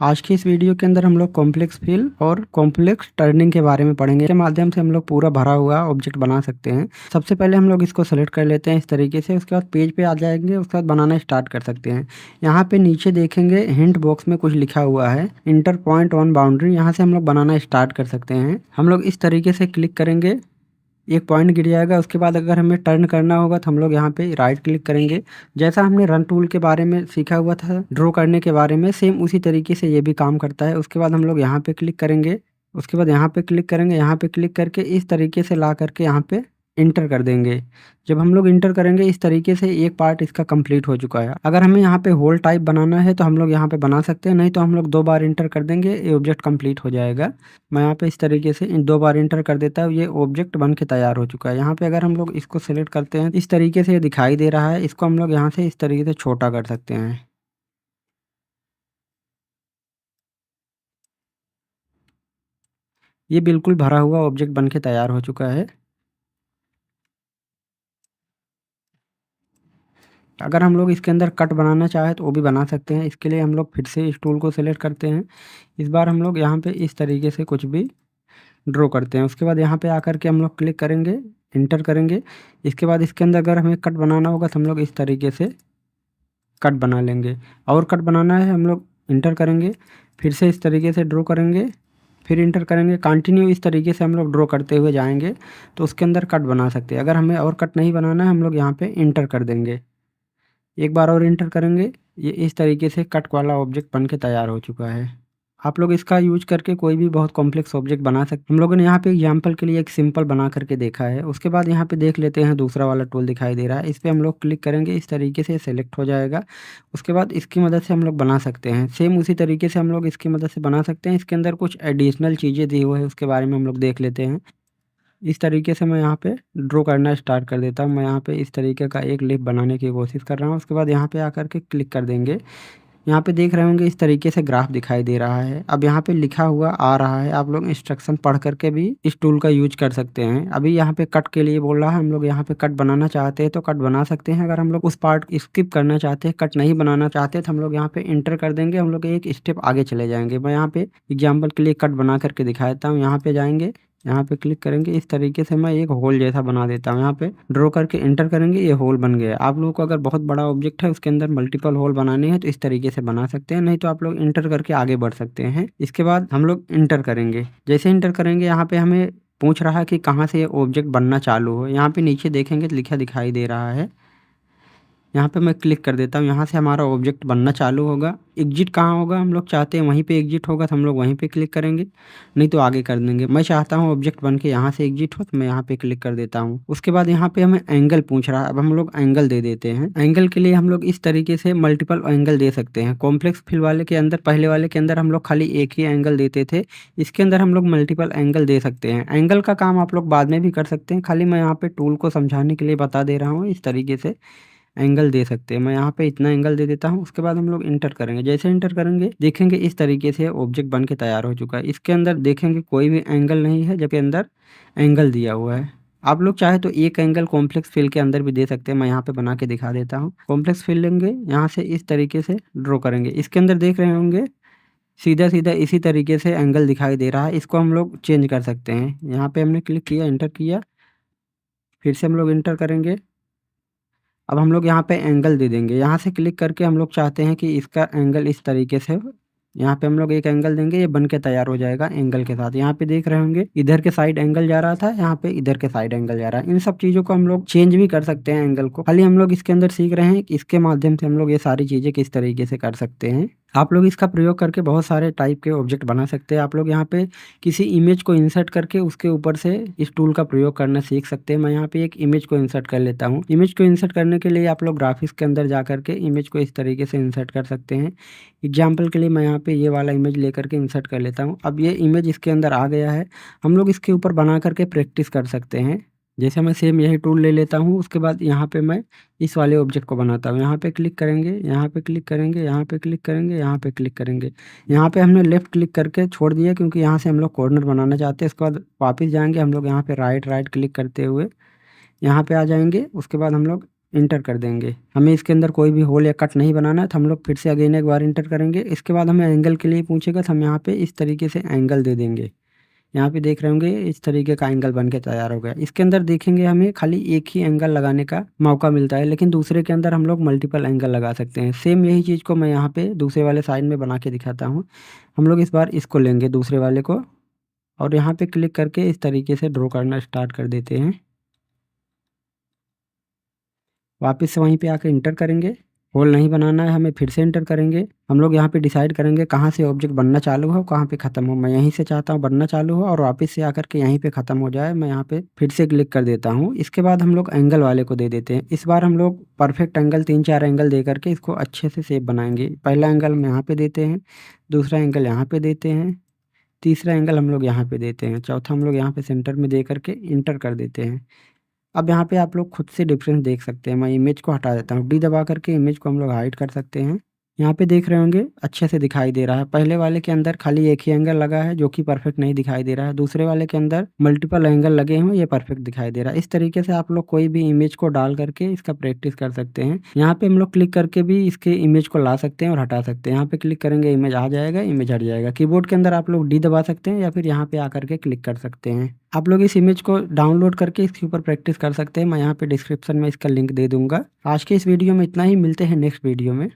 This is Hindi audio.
आज की इस वीडियो के अंदर हम लोग कॉम्प्लेक्स फिल और कॉम्प्लेक्स टर्निंग के बारे में पढ़ेंगे। इसके माध्यम से हम लोग पूरा भरा हुआ ऑब्जेक्ट बना सकते हैं। सबसे पहले हम लोग इसको सेलेक्ट कर लेते हैं इस तरीके से। उसके बाद पेज पे आ जाएंगे, उसके बाद बनाना स्टार्ट कर सकते हैं। यहाँ पे नीचे देखेंगे हिंट बॉक्स में कुछ लिखा हुआ है, इंटर पॉइंट ऑन बाउंड्री। यहाँ से हम लोग बनाना स्टार्ट कर सकते हैं। हम लोग इस तरीके से क्लिक करेंगे, एक पॉइंट गिर जाएगा। उसके बाद अगर हमें टर्न करना होगा तो हम लोग यहाँ पे राइट क्लिक करेंगे। जैसा हमने रन टूल के बारे में सीखा हुआ था ड्रॉ करने के बारे में, सेम उसी तरीके से ये भी काम करता है। उसके बाद हम लोग यहाँ पे क्लिक करेंगे, उसके बाद यहाँ पे क्लिक करेंगे। यहाँ पे क्लिक करके इस तरीके से ला करके यहाँ पे इंटर कर देंगे। जब हम लोग इंटर करेंगे इस तरीके से एक पार्ट इसका कंप्लीट हो चुका है। अगर हमें यहाँ पे होल टाइप बनाना है तो हम लोग यहाँ पे बना सकते हैं, नहीं तो हम लोग 2 बार इंटर कर देंगे, ये ऑब्जेक्ट कंप्लीट हो जाएगा। मैं यहाँ पे इस तरीके से इन 2 बार इंटर कर देता हूँ, ये ऑब्जेक्ट बन के तैयार हो चुका है। यहाँ पे अगर हम लोग इसको सिलेक्ट करते हैं इस तरीके से ये दिखाई दे रहा है। इसको हम लोग यहाँ से इस तरीके से छोटा कर सकते हैं। ये बिल्कुल भरा हुआ ऑब्जेक्ट बन के तैयार हो चुका है। अगर हम लोग इसके अंदर कट बनाना चाहें तो वो भी बना सकते हैं। इसके लिए हम लोग फिर से इस टूल को सिलेक्ट करते हैं। इस बार हम लोग यहाँ पे इस तरीके से कुछ भी ड्रॉ करते हैं। उसके बाद यहाँ पे आकर के हम लोग क्लिक करेंगे, इंटर करेंगे। इसके बाद इसके अंदर अगर हमें कट बनाना होगा तो हम लोग इस तरीके से कट बना लेंगे। और कट बनाना है हम लोग इंटर करेंगे, फिर से इस तरीके से ड्रॉ करेंगे, फिर इंटर करेंगे। कंटिन्यू इस तरीके से हम लोग ड्रॉ करते हुए जाएंगे तो उसके अंदर कट बना सकते हैं। अगर हमें और कट नहीं बनाना है हम लोग यहाँ पे इंटर कर देंगे, एक बार और इंटर करेंगे। ये इस तरीके से कट वाला ऑब्जेक्ट बन के तैयार हो चुका है। आप लोग इसका यूज करके कोई भी बहुत कॉम्प्लेक्स ऑब्जेक्ट बना सकते हैं। हम लोगों ने यहाँ पे एग्जांपल के लिए एक सिंपल बना करके देखा है। उसके बाद यहाँ पे देख लेते हैं दूसरा वाला टूल दिखाई दे रहा है, इस पे हम लोग क्लिक करेंगे, इस तरीके से सेलेक्ट हो जाएगा। उसके बाद इसकी मदद से हम लोग बना सकते हैं, सेम उसी तरीके से हम लोग इसकी मदद से बना सकते हैं। इसके अंदर कुछ एडिशनल चीज़ें दी हुई है, उसके बारे में हम लोग देख लेते हैं। इस तरीके से मैं यहाँ पे ड्रॉ करना स्टार्ट कर देता हूँ। मैं यहाँ पे इस तरीके का एक लिप बनाने की कोशिश कर रहा हूँ। उसके बाद यहाँ पे आकर के क्लिक कर देंगे। यहाँ पे देख रहे होंगे इस तरीके से ग्राफ दिखाई दे रहा है। अब यहाँ पे लिखा हुआ आ रहा है, आप लोग इंस्ट्रक्शन पढ़ करके भी इस टूल का यूज कर सकते हैं। अभी यहाँ पे कट के लिए बोल रहा है, हम लोग यहाँ पे कट बनाना चाहते हैं तो कट बना सकते हैं। अगर हम लोग उस पार्ट स्किप करना चाहते हैं, कट नहीं बनाना चाहते तो हम लोग यहाँ पे इंटर कर देंगे, हम लोग एक स्टेप आगे चले जाएंगे। मैं यहाँ पे एग्जाम्पल के लिए कट बना करके दिखा देता हूँ। यहाँ पे जाएंगे, यहाँ पे क्लिक करेंगे, इस तरीके से मैं एक होल जैसा बना देता हूँ। यहाँ पे ड्रॉ करके एंटर करेंगे, ये होल बन गया। आप लोगों को अगर बहुत बड़ा ऑब्जेक्ट है उसके अंदर मल्टीपल होल बनाने हैं तो इस तरीके से बना सकते हैं, नहीं तो आप लोग इंटर करके आगे बढ़ सकते हैं। इसके बाद हम लोग इंटर करेंगे, जैसे इंटर करेंगे यहाँ पे हमें पूछ रहा है कि कहाँ से ये ऑब्जेक्ट बनना चालू हो। यहाँ पे नीचे देखेंगे तो लिखा दिखाई दे रहा है, यहाँ पे मैं क्लिक कर देता हूँ। यहाँ से हमारा ऑब्जेक्ट बनना चालू होगा। एग्जिट कहाँ होगा, हम लोग चाहते हैं वहीं पे एग्जिट होगा तो हम लोग वहीं पे क्लिक करेंगे, नहीं तो आगे कर देंगे। मैं चाहता हूँ ऑब्जेक्ट बन के यहाँ से एग्जिट हो तो मैं यहाँ पे क्लिक कर देता हूँ। उसके बाद यहाँ पे हमें एंगल पूछ रहा है, अब हम लोग एंगल दे देते हैं। एंगल के लिए हम लोग इस तरीके से मल्टीपल एंगल दे सकते हैं। कॉम्प्लेक्स फिल वाले के अंदर, पहले वाले के अंदर हम लोग खाली एक ही एंगल देते थे, इसके अंदर हम लोग मल्टीपल एंगल दे सकते हैं। एंगल का काम आप लोग बाद में भी कर सकते हैं, खाली मैं यहाँ पे टूल को समझाने के लिए बता दे रहा हूँ। इस तरीके से एंगल दे सकते हैं। मैं यहाँ पे इतना एंगल दे देता हूँ। उसके बाद हम लोग इंटर करेंगे, जैसे इंटर करेंगे देखेंगे इस तरीके से ऑब्जेक्ट बन के तैयार हो चुका है। इसके अंदर देखेंगे कोई भी एंगल नहीं है, जबकि अंदर एंगल दिया हुआ है। आप लोग चाहे तो एक एंगल कॉम्प्लेक्स फिल के अंदर भी दे सकते हैं। मैं यहाँ पे बना के दिखा देता हूँ। कॉम्प्लेक्स फिल लेंगे, यहाँ से इस तरीके से ड्रॉ करेंगे। इसके अंदर देख रहे होंगे सीधा सीधा इसी तरीके से एंगल दिखाई दे रहा है, इसको हम लोग चेंज कर सकते हैं। यहाँ पे हमने क्लिक किया, इंटर किया, फिर से हम लोग इंटर करेंगे। अब हम लोग यहाँ पे एंगल दे देंगे। यहाँ से क्लिक करके हम लोग चाहते हैं कि इसका एंगल इस तरीके से हो। यहाँ पे हम लोग एक एंगल देंगे, ये बन के तैयार हो जाएगा एंगल के साथ। यहाँ पे देख रहे होंगे इधर के साइड एंगल जा रहा था, यहाँ पे इधर के साइड एंगल जा रहा है। इन सब चीज़ों को हम लोग चेंज भी कर सकते हैं एंगल को। खाली हम लोग इसके अंदर सीख रहे हैं कि इसके माध्यम से हम लोग ये सारी चीज़ें किस तरीके से कर सकते हैं। आप लोग इसका प्रयोग करके बहुत सारे टाइप के ऑब्जेक्ट बना सकते हैं। आप लोग यहाँ पे किसी इमेज को इंसर्ट करके उसके ऊपर से इस टूल का प्रयोग करना सीख सकते हैं। मैं यहाँ पे एक इमेज को इंसर्ट कर लेता हूँ। इमेज को इंसर्ट करने के लिए आप लोग ग्राफिक्स के अंदर जा करके इमेज को इस तरीके से इंसर्ट कर सकते हैं। एग्जाम्पल के लिए मैं यहाँ पे ये वाला इमेज लेकर के इंसर्ट कर लेता हूँ। अब ये इमेज इसके अंदर आ गया है, हम लोग इसके ऊपर बना करके प्रैक्टिस कर सकते हैं। जैसे मैं सेम यही टूल ले लेता हूँ, उसके बाद यहाँ पे मैं इस वाले ऑब्जेक्ट को बनाता हूँ। यहाँ पे क्लिक करेंगे, यहाँ पे क्लिक करेंगे, यहाँ पे क्लिक करेंगे, यहाँ पे क्लिक करेंगे। यहाँ पे हमने लेफ्ट क्लिक करके छोड़ दिया क्योंकि यहाँ से हम लोग कॉर्नर बनाना चाहते हैं। उसके बाद वापस जाएंगे हम लोग, यहाँ पे राइट क्लिक करते हुए यहाँ पे आ जाएंगे। उसके बाद हम लोग इंटर कर देंगे। हमें इसके अंदर कोई भी होल या कट नहीं बनाना है, तो हम लोग फिर से अगेन एक बार इंटर करेंगे। इसके बाद हमें एंगल के लिए पूछेगा, तो हम यहाँ पे इस तरीके से एंगल दे देंगे। यहाँ पे देख रहे होंगे इस तरीके का एंगल बन के तैयार हो गया। इसके अंदर देखेंगे हमें खाली एक ही एंगल लगाने का मौका मिलता है, लेकिन दूसरे के अंदर हम लोग मल्टीपल एंगल लगा सकते हैं। सेम यही चीज़ को मैं यहाँ पे दूसरे वाले साइड में बना के दिखाता हूँ। हम लोग इस बार इसको लेंगे दूसरे वाले को, और यहाँ पे क्लिक करके इस तरीके से ड्रॉ करना स्टार्ट कर देते हैं। वापस से वहीं पे आके इंटर करेंगे। होल नहीं बनाना है हमें, फिर से इंटर करेंगे। हम लोग यहाँ पे डिसाइड करेंगे कहाँ से ऑब्जेक्ट बनना चालू हो, कहाँ पे ख़त्म हो। मैं यहीं से चाहता हूँ बनना चालू हो और वापस से आकर के यहीं पे ख़त्म हो जाए। मैं यहाँ पे फिर से क्लिक कर देता हूँ। इसके बाद हम लोग एंगल वाले को दे देते हैं। इस बार हम लोग परफेक्ट एंगल 3-4 एंगल दे करके इसको अच्छे से शेप बनाएंगे। पहला एंगल हम यहाँ पे देते हैं, दूसरा एंगल यहाँ पे देते हैं, तीसरा एंगल हम लोग यहाँ पे देते हैं, चौथा हम लोग यहाँ पे सेंटर में दे करके इंटर कर देते हैं। अब यहाँ पे आप लोग खुद से डिफरेंस देख सकते हैं। मैं इमेज को हटा देता हूँ, डी दबा करके इमेज को हम लोग हाइड कर सकते हैं। यहाँ पे देख रहे होंगे अच्छे से दिखाई दे रहा है। पहले वाले के अंदर खाली एक ही एंगल लगा है जो कि परफेक्ट नहीं दिखाई दे रहा है। दूसरे वाले के अंदर मल्टीपल एंगल लगे हुए, ये परफेक्ट दिखाई दे रहा है। इस तरीके से आप लोग कोई भी इमेज को डाल करके इसका प्रैक्टिस कर सकते हैं। यहाँ पे हम लोग क्लिक करके भी इसके इमेज को ला सकते हैं और हटा सकते हैं। यहाँ पे क्लिक करेंगे इमेज आ जाएगा, इमेज हट जाएगा। कीबोर्ड के अंदर आप लोग डी दबा सकते हैं या फिर यहाँ पे आकर के क्लिक कर सकते हैं। आप लोग इस इमेज को डाउनलोड करके इसके ऊपर प्रैक्टिस कर सकते हैं। मैं यहाँ पे डिस्क्रिप्शन में इसका लिंक दे दूंगा। आज के इस वीडियो में इतना ही, मिलते हैं नेक्स्ट वीडियो में।